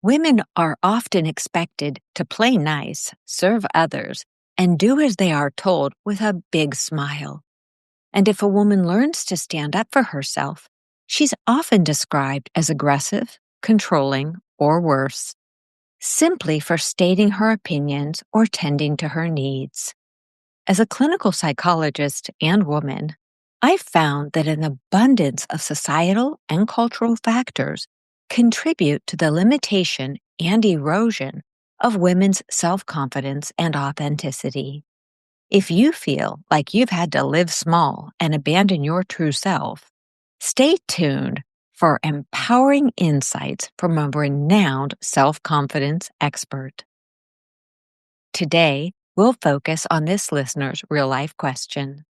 Women are often expected to play nice, serve others, and do as they are told with a big smile. And if a woman learns to stand up for herself, she's often described as aggressive, controlling, or worse, simply for stating her opinions or tending to her needs. As a clinical psychologist and woman, I've found that an abundance of societal and cultural factors contribute to the limitation and erosion of women's self-confidence and authenticity. If you feel like you've had to live small and abandon your true self, stay tuned for empowering insights from a renowned self-confidence expert. Today, we'll focus on this listener's real-life question.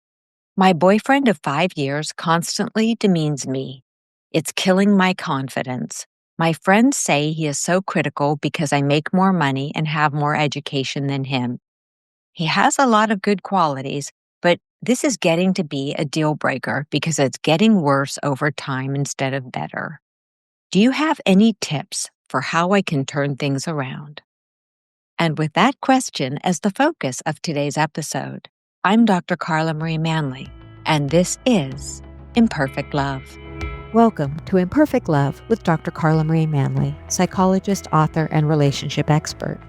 My boyfriend of 5 years constantly demeans me. It's killing my confidence. My friends say he is so critical because I make more money and have more education than him. He has a lot of good qualities, but this is getting to be a deal breaker because it's getting worse over time instead of better. Do you have any tips for how I can turn things around? And with that question as the focus of today's episode, I'm Dr. Carla Marie Manley, and this is Imperfect Love. Welcome to Imperfect Love with Dr. Carla Marie Manley, psychologist, author, and relationship expert.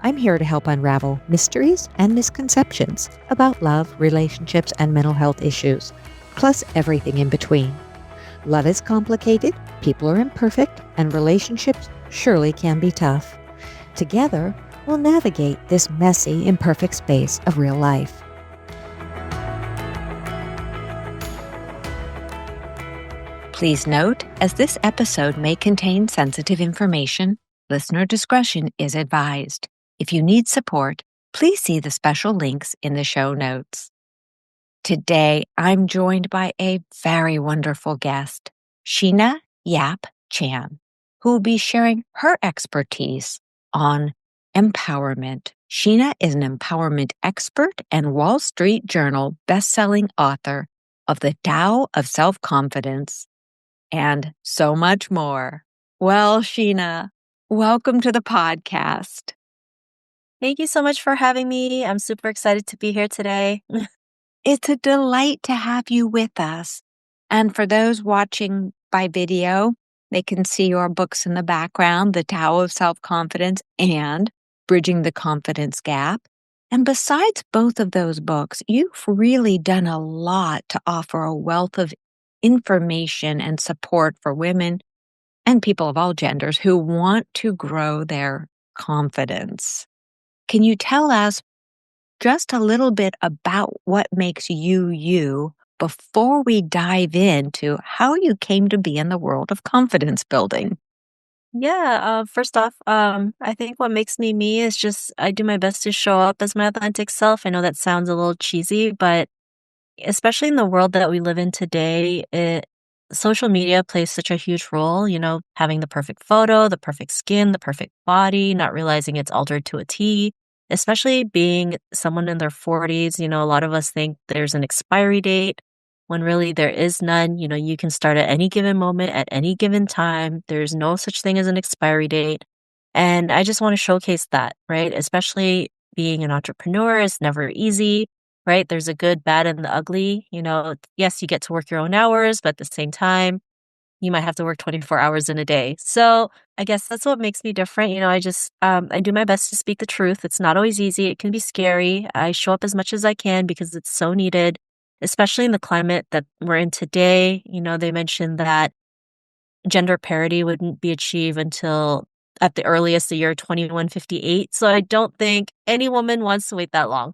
I'm here to help unravel mysteries and misconceptions about love, relationships, and mental health issues, plus everything in between. Love is complicated, people are imperfect, and relationships surely can be tough. Together, we'll navigate this messy, imperfect space of real life. Please note, as this episode may contain sensitive information, listener discretion is advised. If you need support, please see the special links in the show notes. Today, I'm joined by a very wonderful guest, Sheena Yap Chan, who will be sharing her expertise on empowerment. Sheena is an empowerment expert and Wall Street Journal bestselling author of The Tao of Self-Confidence and so much more. Well, Sheena, welcome to the podcast. Thank you so much for having me. I'm super excited to be here today. It's a delight to have you with us. And for those watching by video, they can see your books in the background, The Tao of Self-Confidence and Bridging the Confidence Gap. And besides both of those books, you've really done a lot to offer a wealth of information and support for women and people of all genders who want to grow their confidence. Can you tell us just a little bit about what makes you you before we dive into how you came to be in the world of confidence building? First off, I think what makes me me is just I do my best to show up as my authentic self. I know that sounds a little cheesy, but especially in the world that we live in today, social media plays such a huge role, having the perfect photo, the perfect skin, the perfect body, not realizing it's altered to a T, especially being someone in their 40s. A lot of us think there's an expiry date when really there is none. You can start at any given moment, at any given time. There's no such thing as an expiry date. And I just want to showcase that, right? Especially being an entrepreneur is never easy, right? There's a good, bad, and the ugly. Yes, you get to work your own hours, but at the same time, you might have to work 24 hours in a day. So I guess that's what makes me different. I do my best to speak the truth. It's not always easy. It can be scary. I show up as much as I can because it's so needed, especially in the climate that we're in today. They mentioned that gender parity wouldn't be achieved until at the earliest the year 2158. So I don't think any woman wants to wait that long.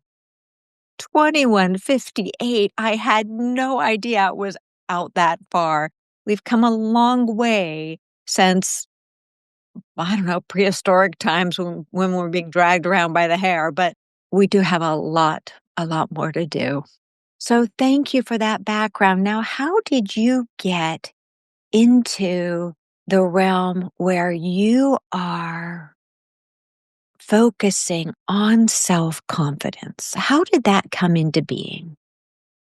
2158. I had no idea it was out that far. We've come a long way since, I don't know, prehistoric times when women were being dragged around by the hair, but we do have a lot more to do. So thank you for that background. Now, how did you get into the realm where you are focusing on self-confidence? How did that come into being?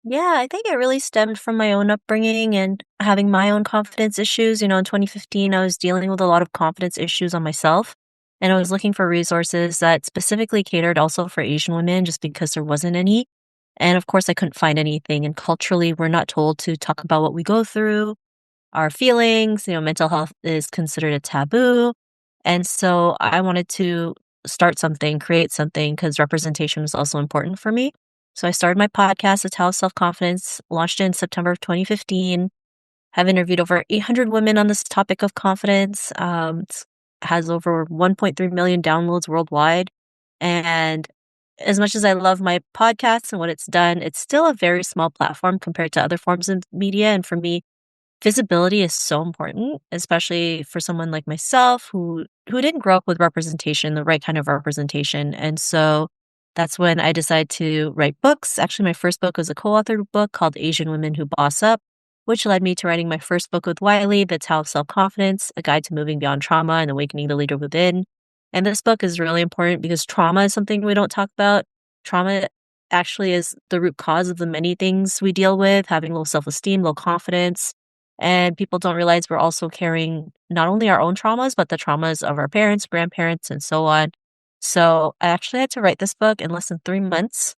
Yeah, I think it really stemmed from my own upbringing and having my own confidence issues. In 2015, I was dealing with a lot of confidence issues on myself, and I was looking for resources that specifically catered also for Asian women just because there wasn't any. And of course, I couldn't find anything. And culturally, we're not told to talk about what we go through, our feelings. Mental health is considered a taboo. And so I wanted to start something, create something, because representation was also important for me. So I started my podcast, The Tao of Self Confidence, launched it in September of 2015. Have interviewed over 800 women on this topic of confidence. Has over 1.3 million downloads worldwide. And as much as I love my podcast and what it's done, it's still a very small platform compared to other forms of media. And for me, visibility is so important, especially for someone like myself who didn't grow up with representation, the right kind of representation. And so that's when I decided to write books. Actually, my first book was a co-authored book called Asian Women Who Boss Up, which led me to writing my first book with Wiley, The Tao of Self-Confidence, A Guide to Moving Beyond Trauma and Awakening the Leader Within. And this book is really important because trauma is something we don't talk about. Trauma actually is the root cause of the many things we deal with, having low self-esteem, low confidence, and people don't realize we're also carrying not only our own traumas, but the traumas of our parents, grandparents, and so on. So I actually had to write this book in less than 3 months.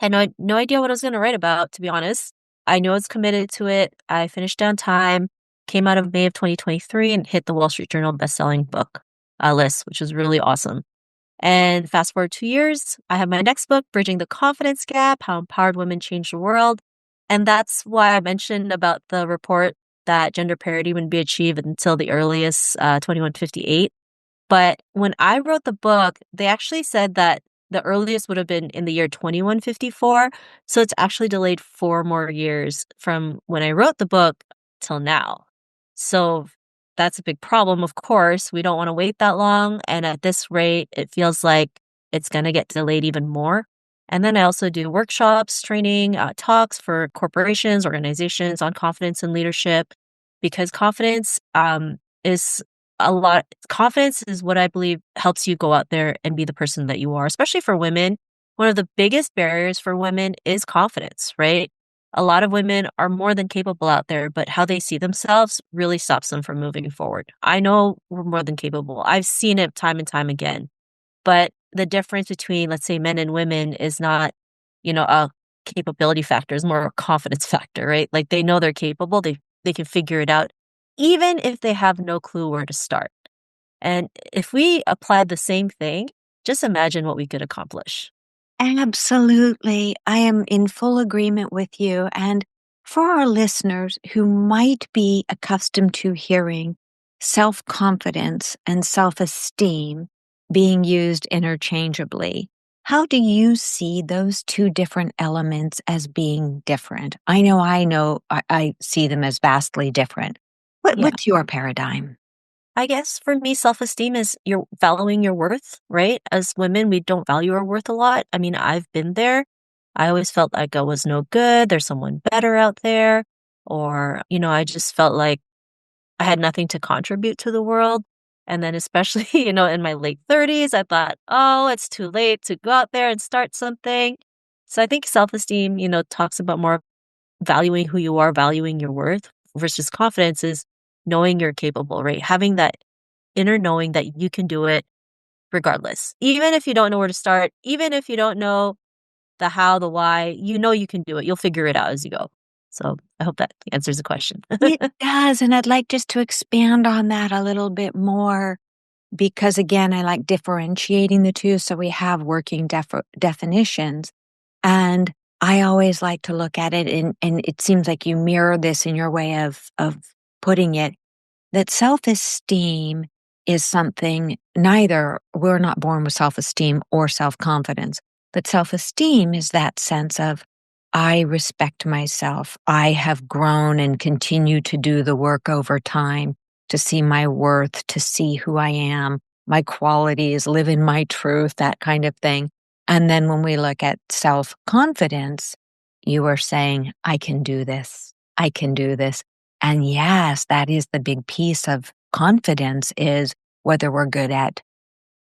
Had no idea what I was going to write about, to be honest. I know I was committed to it. I finished on time, came out of May of 2023, and hit the Wall Street Journal bestselling book list, which was really awesome. And fast forward 2 years, I have my next book, Bridging the Confidence Gap, How Empowered Women Change the World. And that's why I mentioned about the report that gender parity wouldn't be achieved until the earliest 2158. But when I wrote the book, they actually said that the earliest would have been in the year 2154. So it's actually delayed 4 more years from when I wrote the book till now. So that's a big problem, of course. We don't want to wait that long. And at this rate, it feels like it's going to get delayed even more. And then I also do workshops, training, talks for corporations, organizations on confidence and leadership, because confidence is what I believe helps you go out there and be the person that you are, especially for women. One of the biggest barriers for women is confidence, right? A lot of women are more than capable out there, but how they see themselves really stops them from moving forward. I know we're more than capable. I've seen it time and time again. But the difference between, let's say, men and women is not, a capability factor, is more a confidence factor, right? Like they know they're capable, they can figure it out, even if they have no clue where to start. And if we applied the same thing, just imagine what we could accomplish. Absolutely. I am in full agreement with you. And for our listeners who might be accustomed to hearing self-confidence and self-esteem being used interchangeably, how do you see those two different elements as being different? I see them as vastly different. Yeah. What's your paradigm? I guess for me, self-esteem is you're valuing your worth, right? As women, we don't value our worth a lot. I mean, I've been there. I always felt like I was no good. There's someone better out there. Or, I just felt like I had nothing to contribute to the world. And then especially, in my late 30s, I thought, oh, it's too late to go out there and start something. So I think self-esteem, talks about more valuing who you are, valuing your worth versus confidence is knowing you're capable, right? Having that inner knowing that you can do it regardless. Even if you don't know where to start, even if you don't know the how, the why, you can do it. You'll figure it out as you go. So I hope that answers the question. It does. And I'd like just to expand on that a little bit more because, again, I like differentiating the two. So we have working definitions. And I always like to look at it, and it seems like you mirror this in your way of putting it, that self-esteem is something neither we're not born with self-esteem or self-confidence, but self-esteem is that sense of I respect myself. I have grown and continue to do the work over time to see my worth, to see who I am, my qualities, live in my truth, that kind of thing. And then when we look at self-confidence, you are saying, I can do this. I can do this. And yes, that is the big piece of confidence is whether we're good at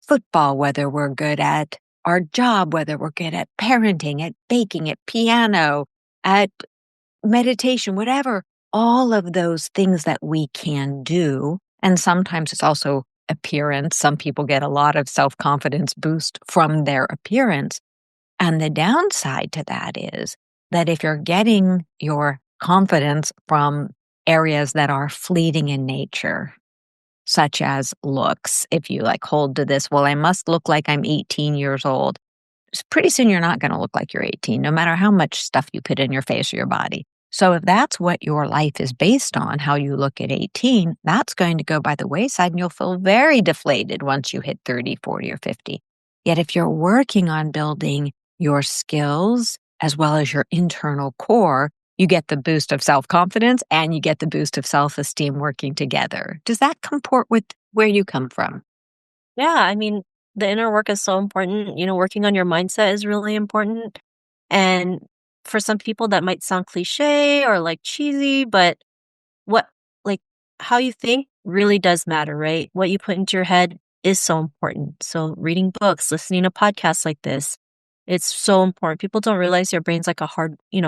football, whether we're good at our job, whether we're good at parenting, at baking, at piano, at meditation, whatever, all of those things that we can do. And sometimes it's also appearance. Some people get a lot of self-confidence boost from their appearance. And the downside to that is that if you're getting your confidence from areas that are fleeting in nature, such as looks, if you like hold to this, well, I must look like I'm 18 years old. Pretty soon you're not going to look like you're 18, no matter how much stuff you put in your face or your body. So if that's what your life is based on, how you look at 18, that's going to go by the wayside and you'll feel very deflated once you hit 30, 40, or 50. Yet if you're working on building your skills as well as your internal core, you get the boost of self-confidence and you get the boost of self-esteem working together. Does that comport with where you come from? Yeah, I mean, the inner work is so important. Working on your mindset is really important. And for some people, that might sound cliche or like cheesy, but what, like, how you think really does matter, right? What you put into your head is so important. So, reading books, listening to podcasts like this, it's so important. People don't realize your brain's like a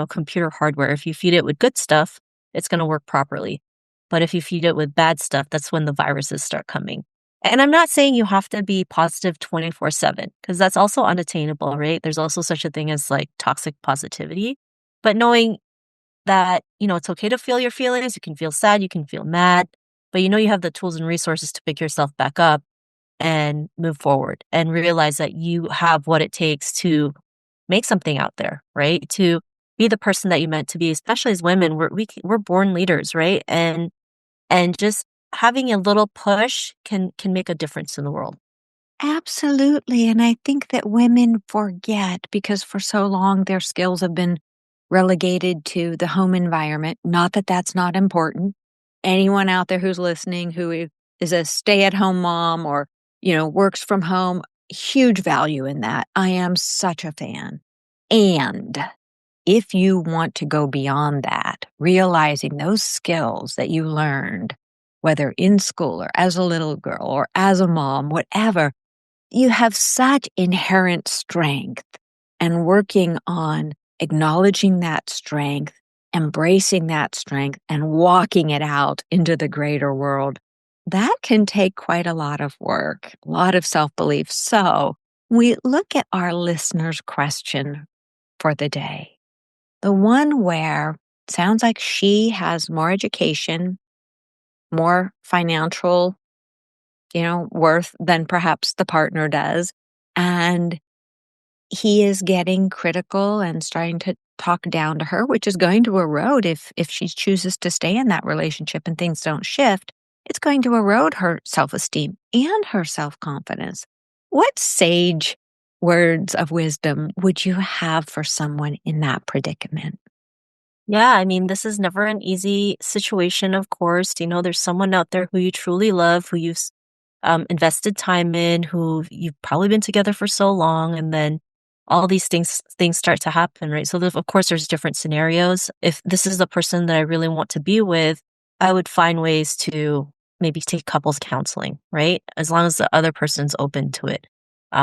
computer hardware. If you feed it with good stuff, it's going to work properly. But if you feed it with bad stuff, that's when the viruses start coming. And I'm not saying you have to be positive 24/7 because that's also unattainable, right? There's also such a thing as like toxic positivity. But knowing that, it's okay to feel your feelings, you can feel sad, you can feel mad, but you have the tools and resources to pick yourself back up and move forward and realize that you have what it takes to make something out there, right? To be the person that you meant to be, especially as women, we're born leaders, right? And just having a little push can make a difference in the world. Absolutely. And I think that women forget because for so long their skills have been relegated to the home environment. Not that that's not important. Anyone out there who's listening is a stay-at-home mom or, works from home, huge value in that. I am such a fan. And if you want to go beyond that, realizing those skills that you learned, whether in school or as a little girl or as a mom, whatever, you have such inherent strength, and working on acknowledging that strength, embracing that strength, and walking it out into the greater world, that can take quite a lot of work, a lot of self-belief. So we look at our listener's question for the day. The one where it sounds like she has more education, more financial worth than perhaps the partner does. And he is getting critical and starting to talk down to her, which is going to erode if she chooses to stay in that relationship and things don't shift. It's going to erode her self-esteem and her self-confidence. What sage words of wisdom would you have for someone in that predicament? Yeah, I mean, this is never an easy situation, of course. There's someone out there who you truly love, who you've invested time in, who you've probably been together for so long, and then all these things start to happen, right? So of course, there's different scenarios. If this is the person that I really want to be with, I would find ways to maybe take couples counseling, right? As long as the other person's open to it,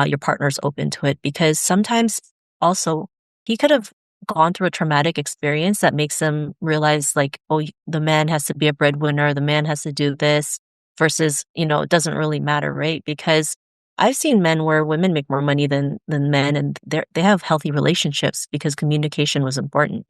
your partner's open to it, because sometimes also he could have gone through a traumatic experience that makes them realize like, oh, the man has to be a breadwinner, the man has to do this versus, it doesn't really matter, right? Because I've seen men where women make more money than men and they have healthy relationships because communication was important.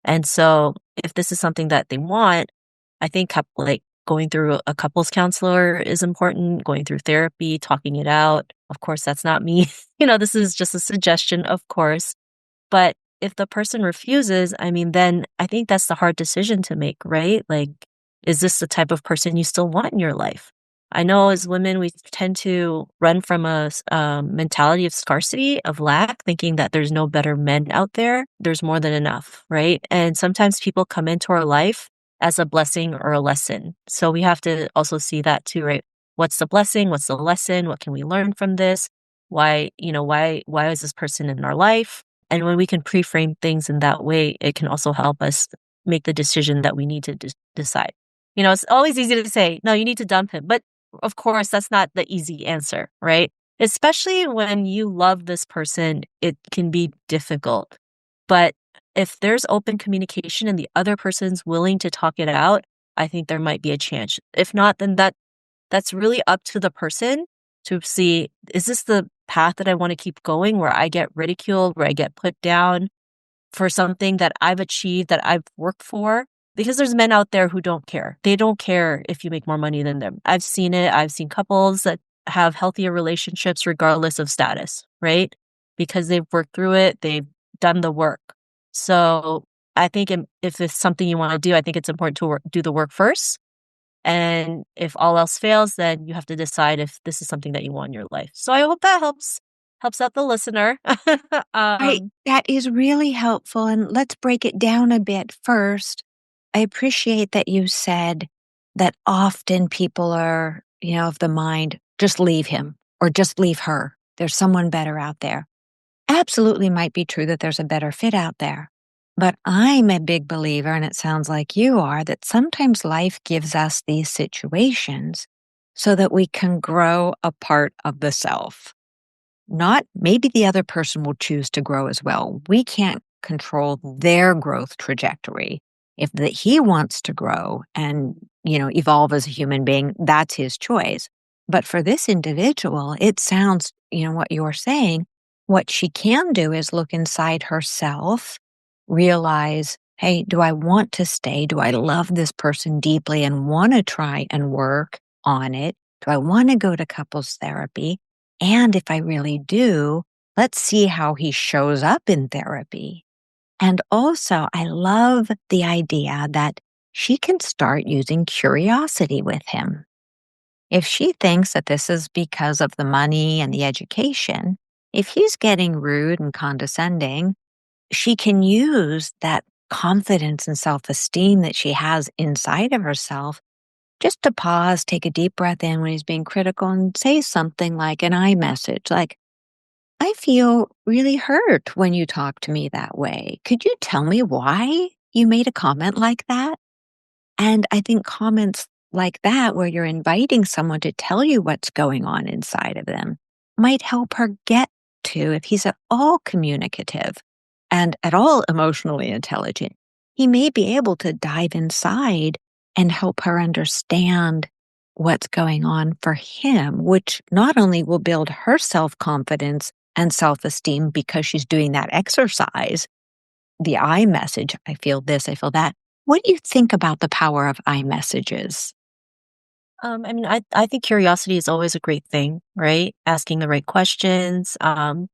And so if this is something that they want, I think like going through a couples counselor is important, going through therapy, talking it out. Of course, that's not me. This is just a suggestion, of course. But if the person refuses, I mean, then I think that's the hard decision to make, right? Like, is this the type of person you still want in your life? I know as women, we tend to run from a mentality of scarcity, of lack, thinking that there's no better men out there. There's more than enough, right? And sometimes people come into our life as a blessing or a lesson. So we have to also see that too, right? What's the blessing? What's the lesson? What can we learn from this? Why is this person in our life? And when we can pre-frame things in that way, it can also help us make the decision that we need to decide. It's always easy to say, no, you need to dump him. But of course, that's not the easy answer, right? Especially when you love this person, it can be difficult. But if there's open communication and the other person's willing to talk it out, I think there might be a chance. If not, then that's really up to the person to see, is this the path that I want to keep going where I get ridiculed, where I get put down for something that I've achieved, that I've worked for? Because there's men out there who don't care. They don't care if you make more money than them. I've seen it. I've seen couples that have healthier relationships regardless of status, right? Because they've worked through it, they've done the work. So I think if it's something you want to do, I think it's important to do the work first. And if all else fails, then you have to decide if this is something that you want in your life. So I hope that helps out the listener. Right. um, That is really helpful. And let's break it down a bit first. I appreciate that you said that often people are, of the mind, just leave him or just leave her. There's someone better out there. Absolutely might be true that there's a better fit out there. But I'm a big believer, and it sounds like you are, that sometimes life gives us these situations so that we can grow a part of the self. Not maybe the other person will choose to grow as well. We can't control their growth trajectory. If he wants to grow and, evolve as a human being, that's his choice. But for this individual, it sounds, what you're saying, what she can do is look inside herself, realize, hey, do I want to stay? Do I love this person deeply and want to try and work on it? Do I want to go to couples therapy? And if I really do, let's see how he shows up in therapy. And also, I love the idea that she can start using curiosity with him. If she thinks that this is because of the money and the education, if he's getting rude and condescending, she can use that confidence and self-esteem that she has inside of herself just to pause, take a deep breath in when he's being critical and say something like an I message, like, I feel really hurt when you talk to me that way. Could you tell me why you made a comment like that? And I think comments like that, where you're inviting someone to tell you what's going on inside of them, might help her get to, if he's at all communicative and at all emotionally intelligent, he may be able to dive inside and help her understand what's going on for him, which not only will build her self confidence and self esteem because she's doing that exercise, the I message, I feel this, I feel that. What do you think about the power of I messages? I mean, I think curiosity is always a great thing, right? Asking the right questions, the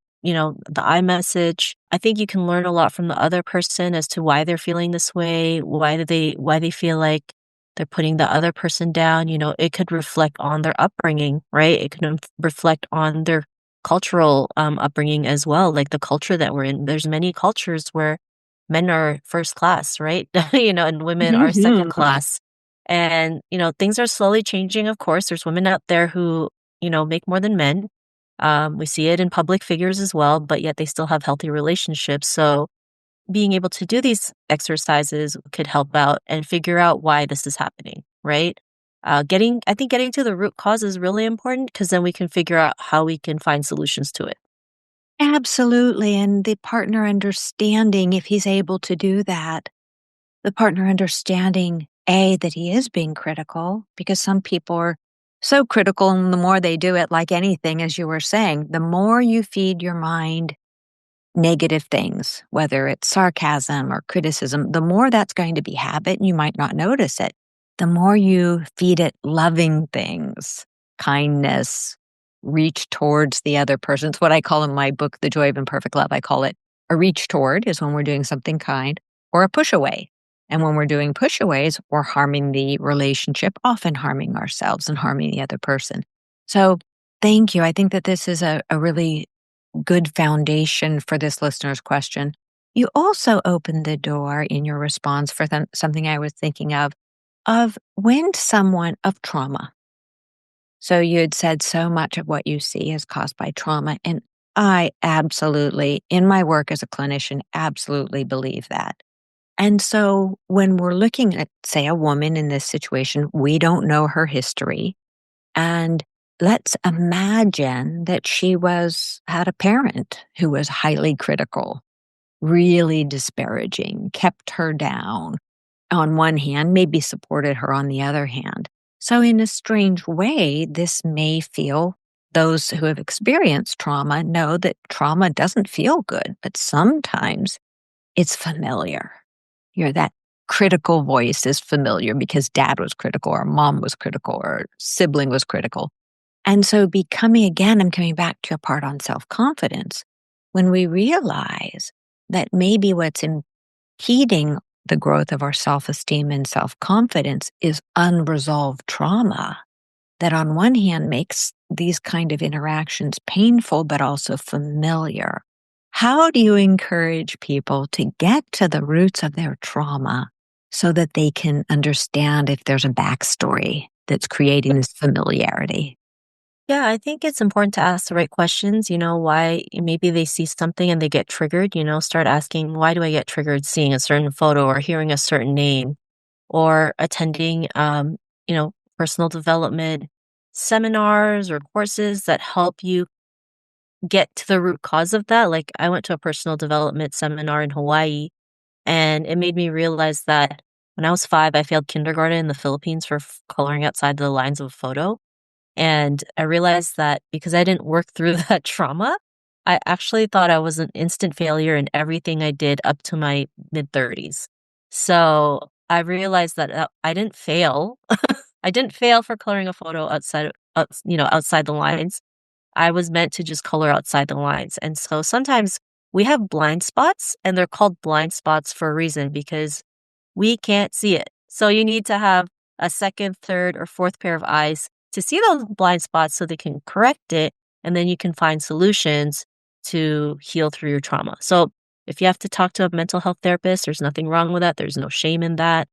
I message. I think you can learn a lot from the other person as to why they're feeling this way, why they feel like they're putting the other person down. It could reflect on their upbringing, right? It could reflect on their cultural upbringing as well, like the culture that we're in. There's many cultures where men are first class, right? And women are second Mhm. class. And, things are slowly changing, of course. There's women out there who, make more than men. We see it in public figures as well, but yet they still have healthy relationships. So being able to do these exercises could help out and figure out why this is happening, right? I think getting to the root cause is really important because then we can figure out how we can find solutions to it. Absolutely. And the partner understanding, if he's able to do that, the partner understanding, A, that he is being critical, because some people are so critical, and the more they do it, like anything, as you were saying, the more you feed your mind negative things, whether it's sarcasm or criticism, the more that's going to be habit and you might not notice it. The more you feed it loving things, kindness, reach towards the other person. It's what I call in my book, The Joy of Imperfect Love. I call it a reach toward is when we're doing something kind, or a push away. And when we're doing pushaways, we're harming the relationship, often harming ourselves and harming the other person. So thank you. I think that this is a really good foundation for this listener's question. You also opened the door in your response for something I was thinking of when someone of trauma. So you had said so much of what you see is caused by trauma. And I absolutely, in my work as a clinician, absolutely believe that. And so when we're looking at, say, a woman in this situation, we don't know her history. And let's imagine that she had a parent who was highly critical. really disparaging, kept her down on one hand, maybe supported her on the other hand. So, in a strange way, this may feel those who have experienced trauma know that trauma doesn't feel good, but sometimes it's familiar. That critical voice is familiar because dad was critical, or mom was critical, or sibling was critical. And so, I'm coming back to a part on self confidence. When we realize that maybe what's impeding the growth of our self esteem and self confidence is unresolved trauma, that on one hand makes these kind of interactions painful, but also familiar. How do you encourage people to get to the roots of their trauma so that they can understand if there's a backstory that's creating this familiarity? Yeah, I think it's important to ask the right questions, why maybe they see something and they get triggered, start asking, why do I get triggered seeing a certain photo or hearing a certain name or attending, personal development seminars or courses that help you get to the root cause of that. Like I went to a personal development seminar in Hawaii and it made me realize that when I was 5, I failed kindergarten in the Philippines for coloring outside the lines of a photo. And I realized that because I didn't work through that trauma, I actually thought I was an instant failure in everything I did up to my mid-30s. So I realized that I didn't fail. I didn't fail for coloring a photo outside the lines. I was meant to just color outside the lines. And so sometimes we have blind spots, and they're called blind spots for a reason because we can't see it. So you need to have a second, third, or fourth pair of eyes to see those blind spots so they can correct it. And then you can find solutions to heal through your trauma. So if you have to talk to a mental health therapist, there's nothing wrong with that. There's no shame in that.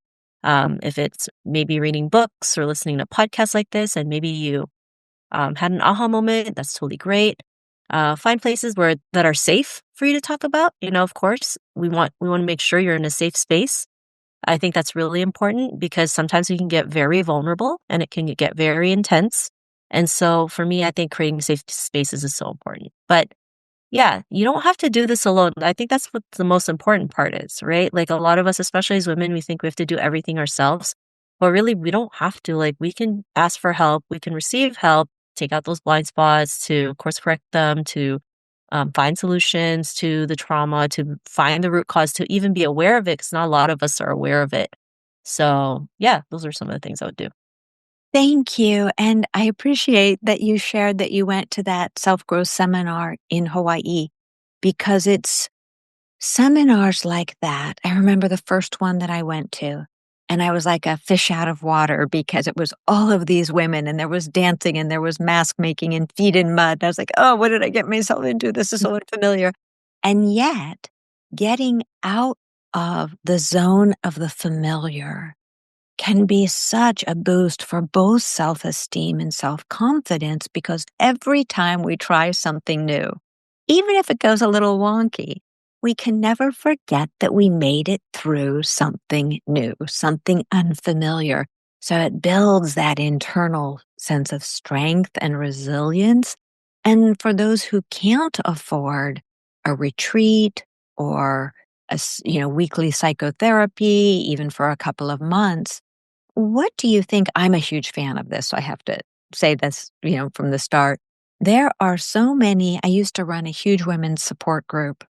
If it's maybe reading books or listening to podcasts like this, and maybe you had an aha moment, that's totally great. Find places that are safe for you to talk about. Of course, we want to make sure you're in a safe space. I think that's really important because sometimes we can get very vulnerable and it can get very intense. And so for me, I think creating safe spaces is so important. But yeah, you don't have to do this alone. I think that's what the most important part is, right? Like a lot of us, especially as women, we think we have to do everything ourselves. But really, we don't have to. Like, we can ask for help, we can receive help, take out those blind spots, to course correct them, to find solutions to the trauma, to find the root cause, to even be aware of it, because not a lot of us are aware of it. So, yeah, those are some of the things I would do. Thank you. And I appreciate that you shared that you went to that self growth seminar in Hawaii because it's seminars like that. I remember the first one that I went to, and I was like a fish out of water because it was all of these women, and there was dancing, and there was mask making, and feet in mud. I was like, oh, what did I get myself into? This is so unfamiliar. And yet, getting out of the zone of the familiar can be such a boost for both self esteem and self confidence because every time we try something new, even if it goes a little wonky, we can never forget that we made it through something new, something unfamiliar. So it builds that internal sense of strength and resilience. And for those who can't afford a retreat or weekly psychotherapy, even for a couple of months, what do you think? I'm a huge fan of this, so I have to say this, from the start. There are so many. I used to run a huge women's support group,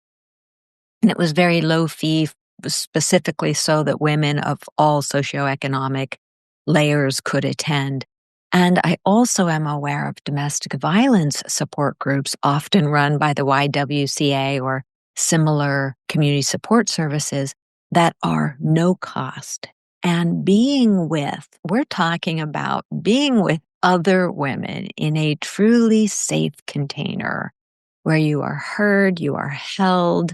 and it was very low fee, specifically so that women of all socioeconomic layers could attend. And I also am aware of domestic violence support groups often run by the YWCA or similar community support services that are no cost. And we're talking about being with other women in a truly safe container where you are heard, you are held,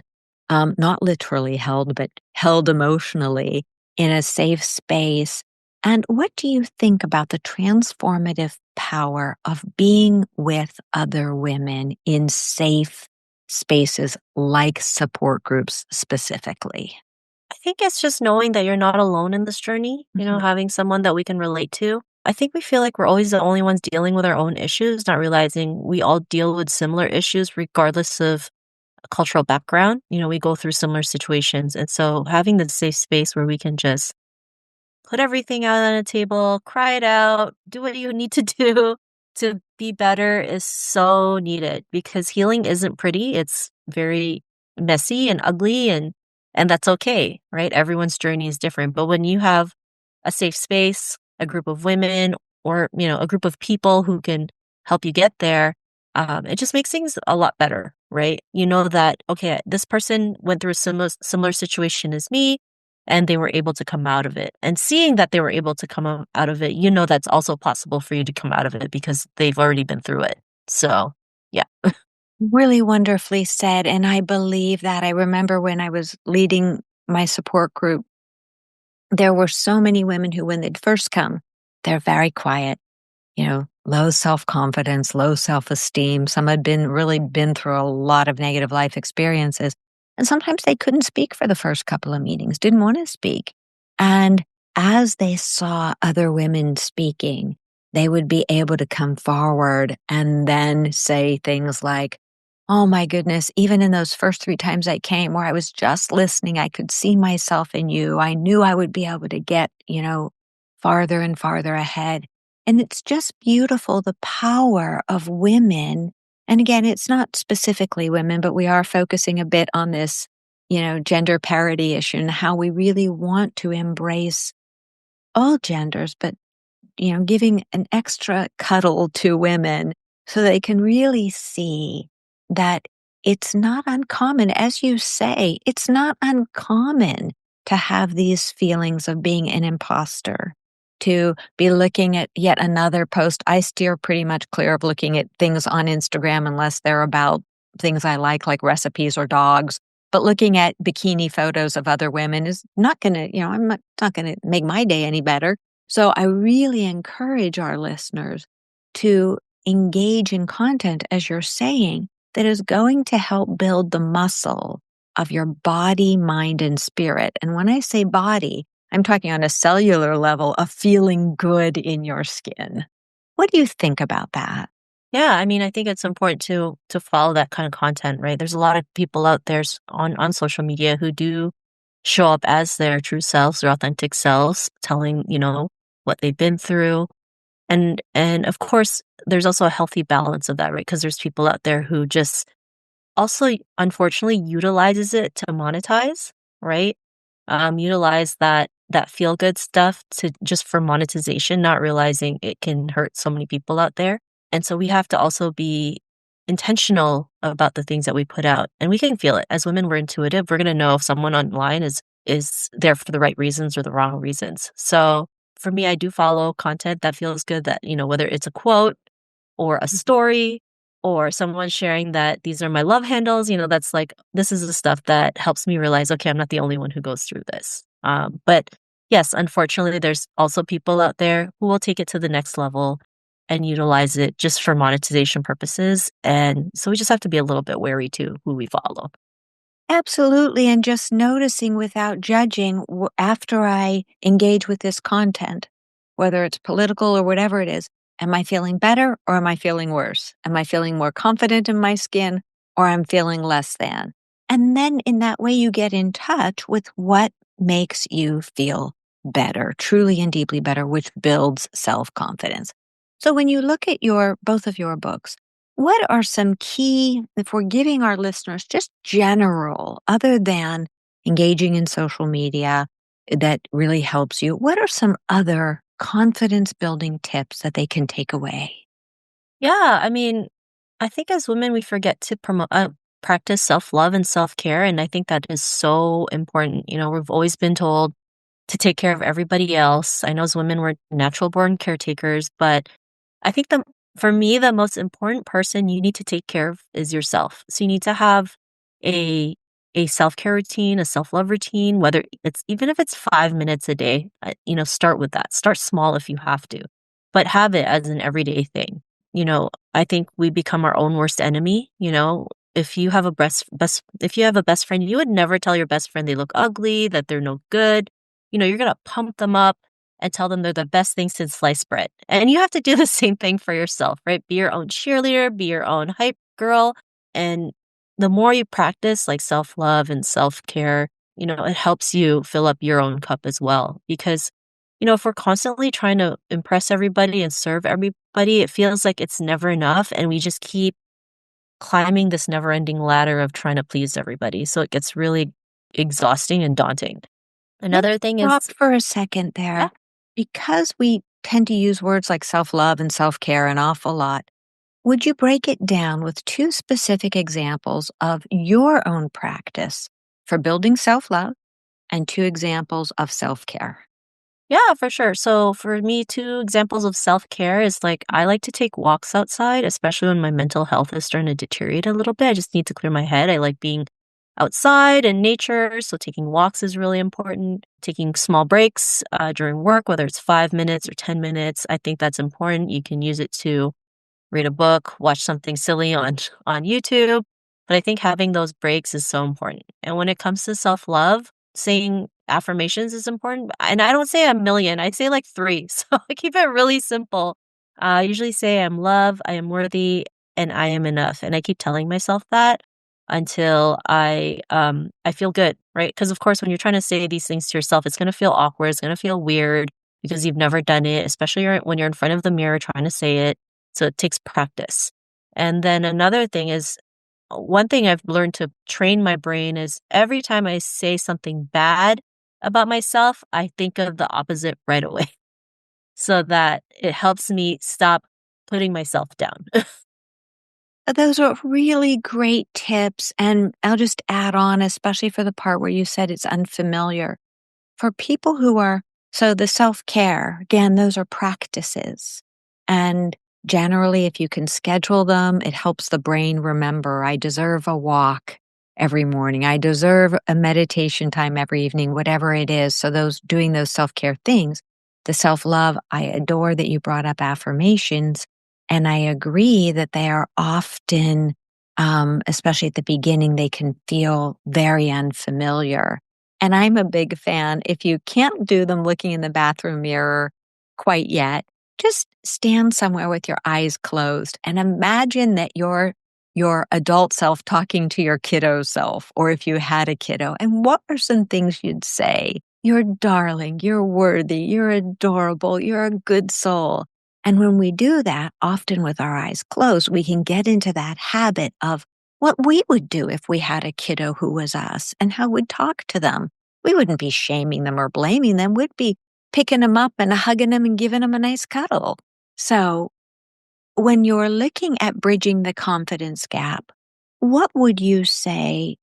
not literally held, but held emotionally in a safe space. And what do you think about the transformative power of being with other women in safe spaces like support groups specifically? I think it's just knowing that you're not alone in this journey, Mhm. having someone that we can relate to. I think we feel like we're always the only ones dealing with our own issues, not realizing we all deal with similar issues regardless of cultural background. We go through similar situations. And so having the safe space where we can just put everything out on a table, cry it out, do what you need to do to be better is so needed because healing isn't pretty. It's very messy and ugly and that's okay, right? Everyone's journey is different. But when you have a safe space, a group of women or, a group of people who can help you get there, it just makes things a lot better, right? You know that, okay, this person went through a similar situation as me and they were able to come out of it. And seeing that they were able to come out of it, that's also possible for you to come out of it because they've already been through it. So, yeah. Really wonderfully said. And I believe that. I remember when I was leading my support group, there were so many women who, when they'd first come, they're very quiet, low self-confidence, low self-esteem. Some had been through a lot of negative life experiences. And sometimes they couldn't speak for the first couple of meetings, didn't want to speak. And as they saw other women speaking, they would be able to come forward and then say things like, oh my goodness, even in those first 3 times I came where I was just listening, I could see myself in you. I knew I would be able to get, farther and farther ahead. And it's just beautiful, the power of women. And again, it's not specifically women, but we are focusing a bit on this, gender parity issue and how we really want to embrace all genders, but giving an extra cuddle to women so they can really see that it's not uncommon. As you say, it's not uncommon to have these feelings of being an imposter, to be looking at yet another post. I steer pretty much clear of looking at things on Instagram unless they're about things I like recipes or dogs. But looking at bikini photos of other women is not going to, I'm not going to make my day any better. So I really encourage our listeners to engage in content, as you're saying, that is going to help build the muscle of your body, mind, and spirit. And when I say body, I'm talking on a cellular level of feeling good in your skin. What do you think about that? Yeah, I mean, I think it's important to follow that kind of content, right? There's a lot of people out there on social media who do show up as their true selves, their authentic selves, telling, what they've been through. And of course, there's also a healthy balance of that, right? Because there's people out there who just also unfortunately utilizes it to monetize, right? Utilize that feel good stuff to just for monetization, not realizing it can hurt so many people out there. And so we have to also be intentional about the things that we put out. And we can feel it. As women, we're intuitive. We're gonna know if someone online is there for the right reasons or the wrong reasons. So for me, I do follow content that feels good that, whether it's a quote or a story or someone sharing that these are my love handles, that's like, this is the stuff that helps me realize, okay, I'm not the only one who goes through this. But yes, unfortunately, there's also people out there who will take it to the next level and utilize it just for monetization purposes. And so we just have to be a little bit wary to who we follow. Absolutely. And just noticing without judging after I engage with this content, whether it's political or whatever it is, am I feeling better or am I feeling worse? Am I feeling more confident in my skin or I'm feeling less than? And then in that way, you get in touch with what makes you feel better, truly and deeply better, which builds self-confidence. So when you look at both of your books, what are some key, if we're giving our listeners just general, other than engaging in social media that really helps you, what are some other confidence building tips that they can take away? Yeah, I mean, I think as women, we forget to practice self love and self care. And I think that is so important. We've always been told to take care of everybody else. I know as women, we're natural born caretakers, but I think for me, the most important person you need to take care of is yourself. So you need to have a a self-care routine, a self-love routine, whether it's even if it's 5 minutes a day, start with that. Start small if you have to, but have it as an everyday thing. I think we become our own worst enemy. If you have if you have a best friend, you would never tell your best friend they look ugly, that they're no good. You're gonna pump them up and tell them they're the best thing since sliced bread. And you have to do the same thing for yourself, right? Be your own cheerleader, be your own hype girl, and the more you practice like self-love and self-care, it helps you fill up your own cup as well. Because, if we're constantly trying to impress everybody and serve everybody, it feels like it's never enough. And we just keep climbing this never ending ladder of trying to please everybody. So it gets really exhausting and daunting. Let me Another thing is, stop for a second yeah, there. Because we tend to use words like self love and self care an awful lot, would you break it down with two specific examples of your own practice for building self love and two examples of self care? yeah, for sure. So for me, two examples of self-care is like I like to take walks outside, especially when my mental health is starting to deteriorate a little bit. I just need to clear my head. I like being outside in nature. So taking walks is really important. Taking small breaks during work, whether it's 5 minutes or 10 minutes, I think that's important. You can use it to read a book, watch something silly on YouTube. But I think having those breaks is so important. And when it comes to self-love, saying affirmations is important. And I don't say a million, I say like 3. So I keep it really simple. I usually say I'm love, I am worthy, and I am enough. And I keep telling myself that until I feel good, right? Because of course when you're trying to say these things to yourself, it's gonna feel awkward, it's gonna feel weird because you've never done it, especially when you're in front of the mirror trying to say it. So it takes practice. And then another thing is one thing I've learned to train my brain is every time I say something bad about myself, I think of the opposite right away so that it helps me stop putting myself down. Those are really great tips. And I'll just add on, especially for the part where you said it's unfamiliar. For people who are, so the self care, again, those are practices. And generally, if you can schedule them, it helps the brain remember I deserve a walk every morning. I deserve a meditation time every evening, whatever it is. So, those doing those self care things, the self love, I adore that you brought up affirmations. And I agree that they are often, especially at the beginning, they can feel very unfamiliar. And I'm a big fan. If you can't do them looking in the bathroom mirror quite yet, just stand somewhere with your eyes closed and imagine that your adult self talking to your kiddo self, or if you had a kiddo. And what are some things you'd say? You're darling, you're worthy, you're adorable, you're a good soul. And when we do that, often with our eyes closed, we can get into that habit of what we would do if we had a kiddo who was us and how we'd talk to them. We wouldn't be shaming them or blaming them. We'd be picking them up and hugging them and giving them a nice cuddle. So when you're looking at bridging the confidence gap, what would you say,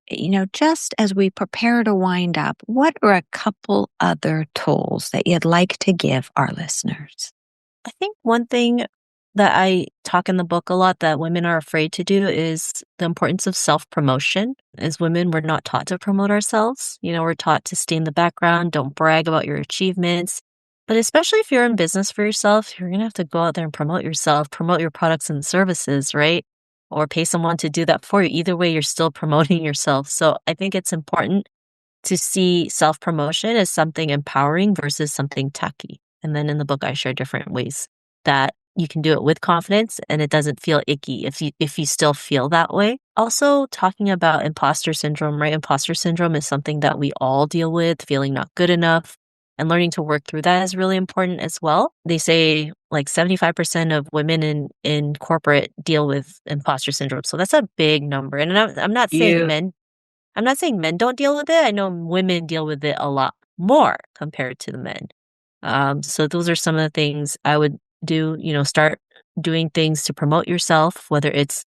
just as we prepare to wind up, what are a couple other tools that you'd like to give our listeners? I think one thing that I talk in the book a lot that women are afraid to do is the importance of self-promotion. As women, we're not taught to promote ourselves. We're taught to stay in the background, don't brag about your achievements. But especially if you're in business for yourself, you're going to have to go out there and promote yourself, promote your products and services, right? Or pay someone to do that for you. Either way, you're still promoting yourself. So I think it's important to see self-promotion as something empowering versus something tacky. And then in the book, I share different ways that you can do it with confidence and it doesn't feel icky if you still feel that way. Also, talking about imposter syndrome, right? Imposter syndrome is something that we all deal with, feeling not good enough, and learning to work through that is really important as well. They say like 75% of women in corporate deal with imposter syndrome. So that's a big number. And I'm not saying You. men don't deal with it. I know women deal with it a lot more compared to the men. So those are some of the things I would do, start doing things to promote yourself, whether it's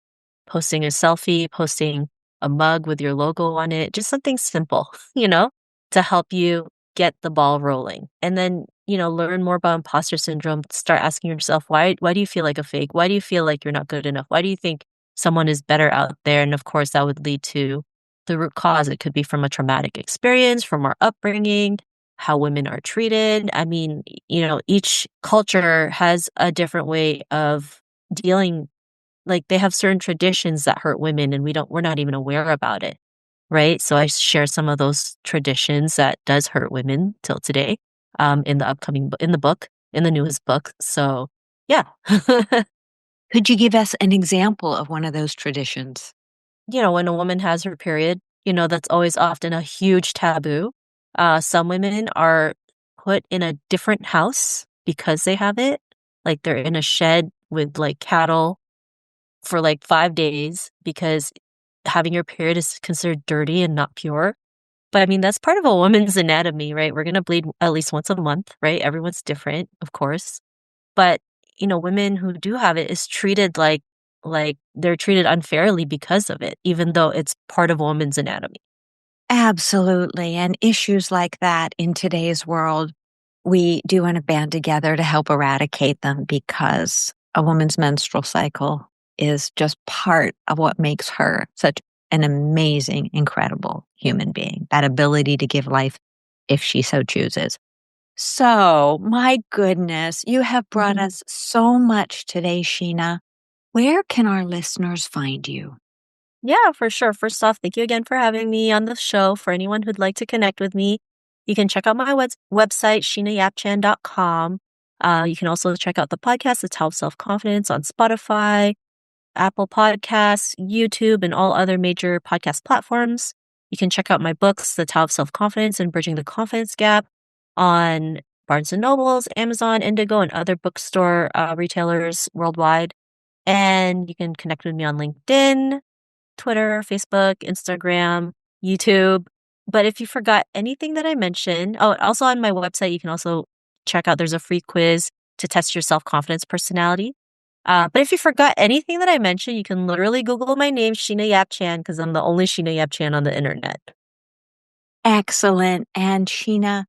posting a selfie, posting a mug with your logo on it, just something simple, to help you get the ball rolling. And then, learn more about imposter syndrome. Start asking yourself, why do you feel like a fake? Why do you feel like you're not good enough? Why do you think someone is better out there? And of course, that would lead to the root cause. It could be from a traumatic experience, from our upbringing, how women are treated. I mean, each culture has a different way of dealing, like they have certain traditions that hurt women and we're not even aware about it. Right. So I share some of those traditions that does hurt women till today, in the in the book, in the newest book. So yeah. Could you give us an example of one of those traditions? when a woman has her period, that's always often a huge taboo. Some women are put in a different house because they have it. Like they're in a shed with like cattle for like 5 days because having your period is considered dirty and not pure. But I mean, that's part of a woman's anatomy, right? We're going to bleed at least once a month, right? Everyone's different, of course. But, women who do have it is treated like they're treated unfairly because of it, even though it's part of a woman's anatomy. Absolutely. And issues like that in today's world, we do want to band together to help eradicate them because a woman's menstrual cycle is just part of what makes her such an amazing, incredible human being. That ability to give life if she so chooses. So, my goodness, you have brought Mhm. us so much today, Sheena. Where can our listeners find you? Yeah, for sure. First off, thank you again for having me on the show. For anyone who'd like to connect with me, you can check out my website, sheenayapchan.com. You can also check out the podcast, The Tao of Self-Confidence on Spotify, Apple Podcasts, YouTube, and all other major podcast platforms. You can check out my books, The Tao of Self-Confidence and Bridging the Confidence Gap on Barnes& and Nobles, Amazon, Indigo, and other bookstore retailers worldwide. And you can connect with me on LinkedIn, Twitter, Facebook, Instagram, YouTube. But if you forgot anything that I mentioned, also on my website, you can also check out there's a free quiz to test your self-confidence personality. But if you forgot anything that I mentioned, you can literally Google my name, Sheena Yap Chan, because I'm the only Sheena Yap Chan on the internet. Excellent. And Sheena,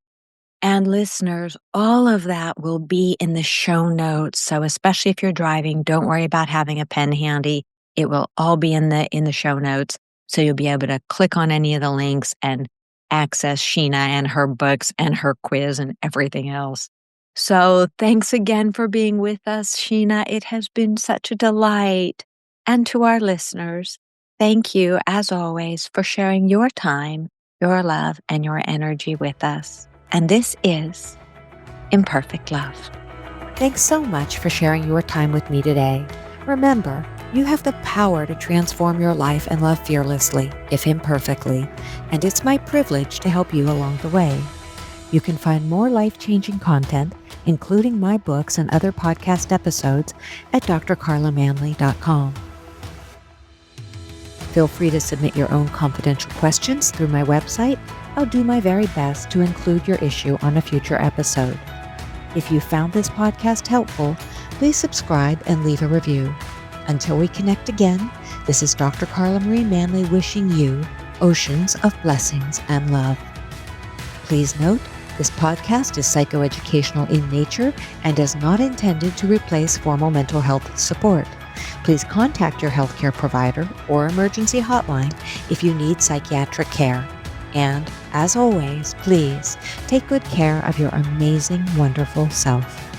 and listeners, all of that will be in the show notes. So especially if you're driving, don't worry about having a pen handy. It will all be in the show notes. So you'll be able to click on any of the links and access Sheena and her books and her quiz and everything else. So thanks again for being with us, Sheena. It has been such a delight. And to our listeners, thank you, as always, for sharing your time, your love, and your energy with us. And this is Imperfect Love. Thanks so much for sharing your time with me today. Remember, you have the power to transform your life and love fearlessly, if imperfectly, and it's my privilege to help you along the way. You can find more life-changing content, including my books and other podcast episodes, at drcarlamanley.com. Feel free to submit your own confidential questions through my website. I'll do my very best to include your issue on a future episode. If you found this podcast helpful, please subscribe and leave a review. Until we connect again, this is Dr. Carla Marie Manley wishing you oceans of blessings and love. Please note, this podcast is psychoeducational in nature and is not intended to replace formal mental health support. Please contact your healthcare provider or emergency hotline if you need psychiatric care. And, as always, please take good care of your amazing, wonderful self.